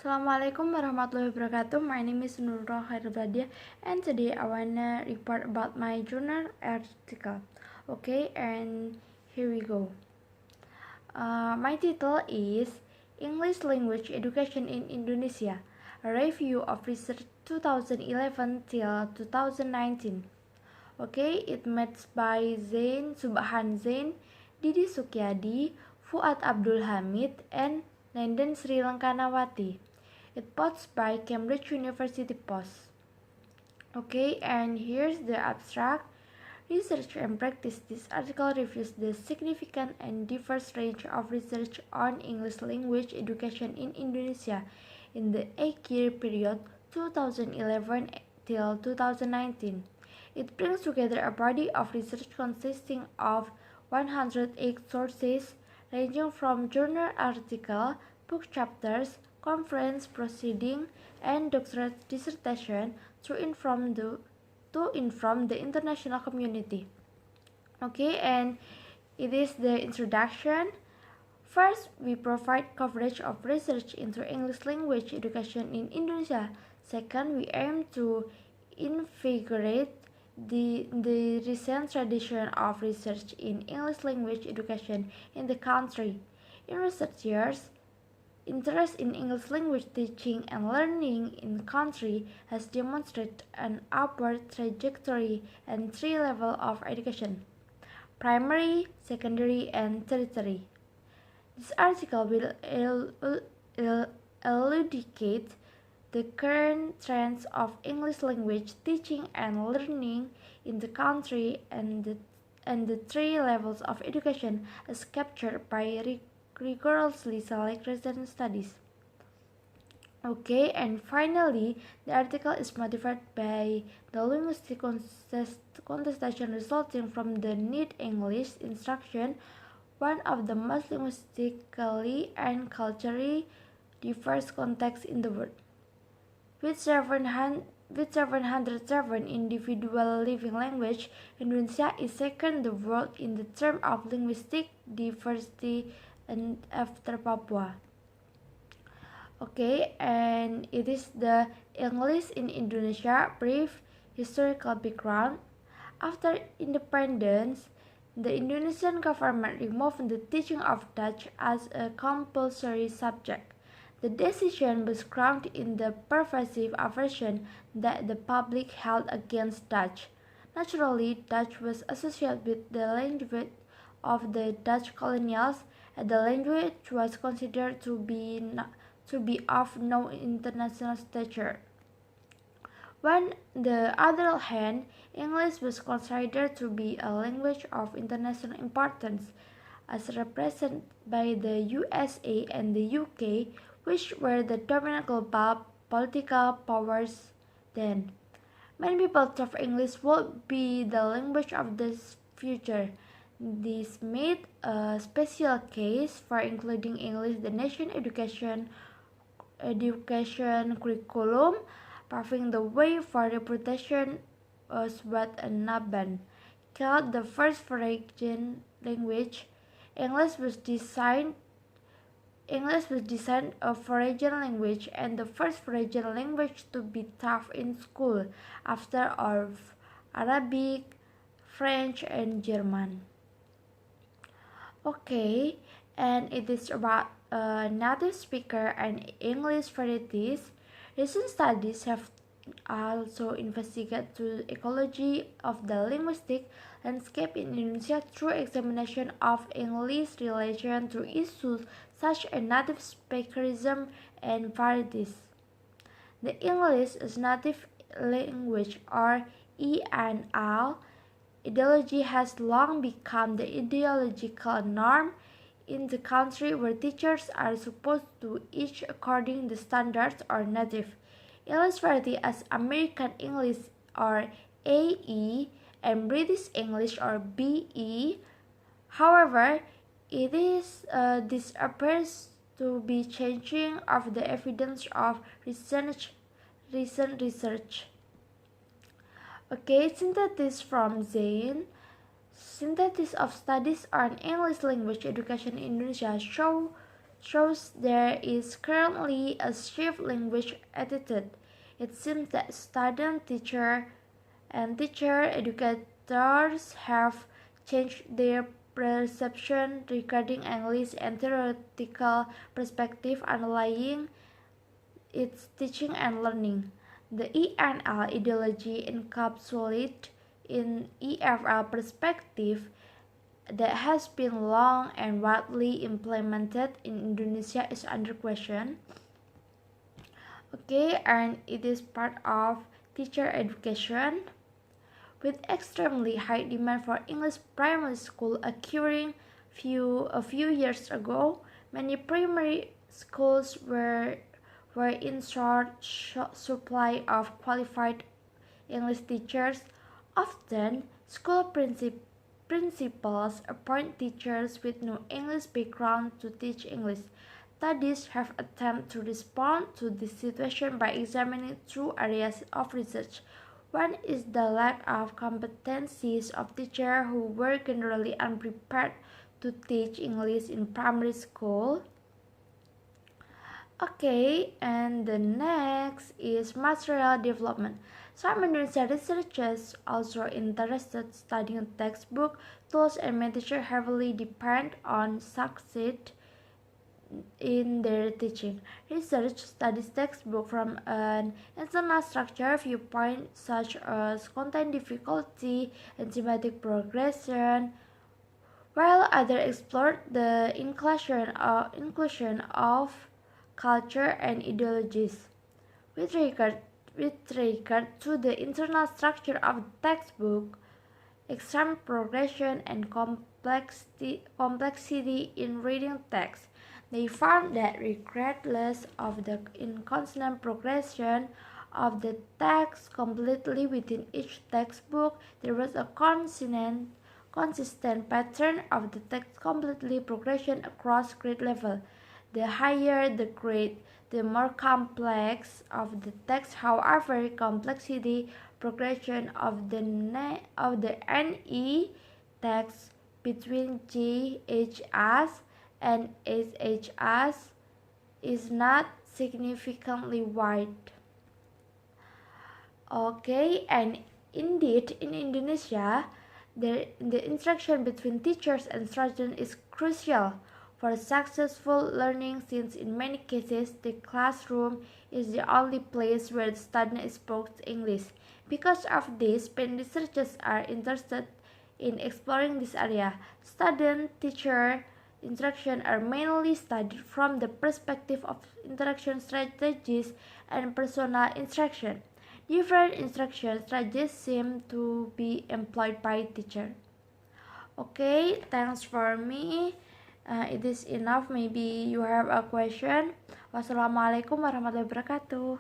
Assalamualaikum warahmatullahi wabarakatuh. My name is Nuro and today I wanna report about my journal article. Okay, and here we go. My title is English Language Education in Indonesia, a review of research 2011 till 2019. Okay, it made by Subhan Zain, Didi Sukyadi, Fuad Abdul Hamid, and Nenden Sri Lankanawati. It posted by Cambridge University Post. Okay, and here's the abstract. Research and practice. This article reviews the significant and diverse range of research on English language education in Indonesia in the 8-year period 2011 till 2019. It brings together a body of research consisting of 108 sources ranging from journal articles, book chapters, conference proceedings, and doctorate dissertation to inform the international community. Okay, and it is the introduction. First, we provide coverage of research into English language education in Indonesia. Second, we aim to invigorate the recent tradition of research in English language education in the country. In recent years, interest in English language teaching and learning in the country has demonstrated an upward trajectory and three levels of education: primary, secondary, and tertiary. This article will elucidate the current trends of English language teaching and learning in the country and the three levels of education as captured by rigorously selected recent studies. Okay, and finally, the article is motivated by the linguistic contestation resulting from the need English instruction, one of the most linguistically and culturally diverse contexts in the world. With 707 individual living languages, Indonesia is second in the world in the term of linguistic diversity and after Papua. Okay, and it is the English in Indonesia brief historical background. After independence, the Indonesian government removed the teaching of Dutch as a compulsory subject. The decision was grounded in the pervasive aversion that the public held against Dutch. Naturally, Dutch was associated with the language of the Dutch colonials, and the language was considered to be of no international stature. On the other hand, English was considered to be a language of international importance, as represented by the USA and the UK, which were the dominant global political powers then. Many people thought English would be the language of the future. This made a special case for including English in the national education curriculum, paving the way for reputation as what Naban called the first foreign language. English was designed a foreign language and the first foreign language to be taught in school after of Arabic, French, and German. Okay, and it is about native speaker and English varieties. Recent studies have also investigated the ecology of the linguistic landscape in Indonesia through examination of English relation to issues such as native speakerism and varieties. The English as native language, or ENL, ideology has long become the ideological norm in the country, where teachers are supposed to teach according to the standards or native English variety as American English or AE and British English or BE. However, this appears to be changing of the evidence of recent research. Okay, synthesis from Zain. Synthesis of studies on English language education in Indonesia shows there is currently a shift language attitude. It seems that student, teacher, and teacher educators have changed their perception regarding English and theoretical perspective underlying its teaching and learning. The ENL ideology encapsulated in EFL perspective that has been long and widely implemented in Indonesia is under question. Okay, and it is part of teacher education. With extremely high demand for English primary school occurring a few years ago, many primary schools were in short supply of qualified English teachers. Often, school principals appoint teachers with no English background to teach English. Studies have attempted to respond to this situation by examining two areas of research. One is the lack of competencies of teachers who were generally unprepared to teach English in primary school. Okay, and the next is material development. Some Indonesian researchers also interested studying textbook, tools, and material heavily depend on succeed in their teaching. Research studies textbook from an internal structure viewpoint such as content difficulty and thematic progression, while others explored the inclusion of culture and ideologies. With regard, to the internal structure of the textbook, exam progression and complexity in reading text, they found that regardless of the inconsistent progression of the text completely within each textbook, there was a consistent pattern of the text completely progression across grade level. The higher the grade, the more complex of the text. However, complexity progression of the NE text between JHS and SHS is not significantly wide. Okay, and indeed in Indonesia, the interaction between teachers and students is crucial for successful learning, since in many cases the classroom is the only place where the student spoke English. Because of this, many researchers are interested in exploring this area. Student-teacher interaction are mainly studied from the perspective of interaction strategies and personal instruction. Different instruction strategies seem to be employed by teacher. Okay, thanks for me. It is enough. Maybe you have a question. Wassalamualaikum warahmatullahi wabarakatuh.